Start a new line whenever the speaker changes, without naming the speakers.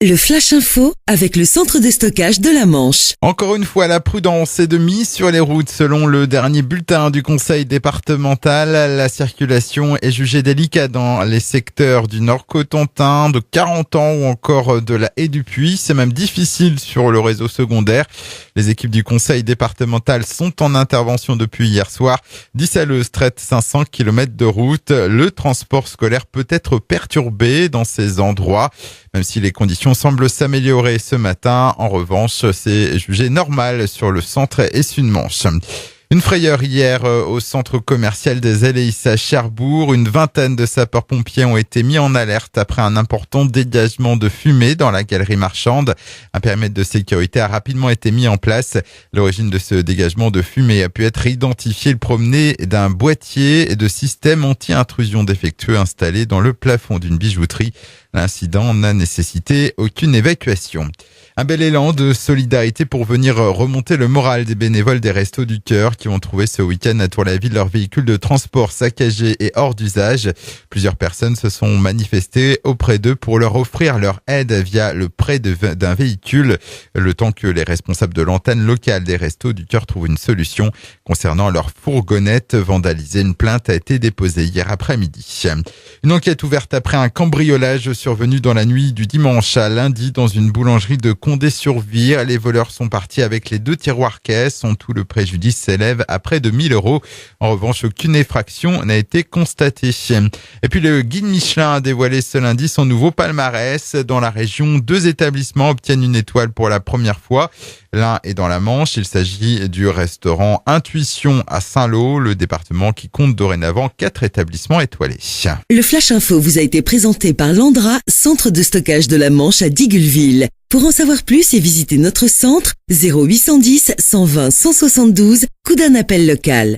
Le Flash Info avec le centre de stockage de la Manche.
Encore une fois, la prudence est de mise sur les routes. Selon le dernier bulletin du conseil départemental, la circulation est jugée délicate dans les secteurs du Nord-Cotentin, de 40 ans ou encore de la Haie du Puy. C'est même difficile sur le réseau secondaire. Les équipes du conseil départemental sont en intervention depuis hier soir. Dissaleuse traite 500 km de route. Le transport scolaire peut être perturbé dans ces endroits, même si les conditions semblent s'améliorer ce matin. En revanche, c'est jugé normal sur le centre et Sud-Manche. Une frayeur hier au centre commercial des Ellis à Cherbourg. Une vingtaine de sapeurs-pompiers ont été mis en alerte après un important dégagement de fumée dans la galerie marchande. Un périmètre de sécurité a rapidement été mis en place. L'origine de ce dégagement de fumée a pu être identifiée. Il provenait d'un boîtier de système anti-intrusion défectueux installé dans le plafond d'une bijouterie. L'incident n'a nécessité aucune évacuation. Un bel élan de solidarité pour venir remonter le moral des bénévoles des Restos du Cœur qui ont trouvé ce week-end à Tour-la-Ville leur véhicule de transport saccagé et hors d'usage. Plusieurs personnes se sont manifestées auprès d'eux pour leur offrir leur aide via le prêt d'un véhicule, le temps que les responsables de l'antenne locale des Restos du Cœur trouvent une solution concernant leur fourgonnette vandalisée. Une plainte a été déposée hier après-midi. Une enquête ouverte après un cambriolage survenu dans la nuit du dimanche à lundi dans une boulangerie de Condé-sur-Vire. Les voleurs sont partis avec les 2 tiroirs caisses. En tout, le préjudice s'élève à près de 1 000 €. En revanche, aucune effraction n'a été constatée. Et puis le guide Michelin a dévoilé ce lundi son nouveau palmarès. Dans la région, 2 établissements obtiennent une étoile pour la première fois. L'un est dans la Manche. Il s'agit du restaurant Intuition à Saint-Lô, le département qui compte dorénavant 4 établissements étoilés.
Le Flash Info vous a été présenté par Landra, centre de stockage de la Manche à Digueulville. Pour en savoir plus et visiter notre centre, 0810 120 172, coup d'un appel local.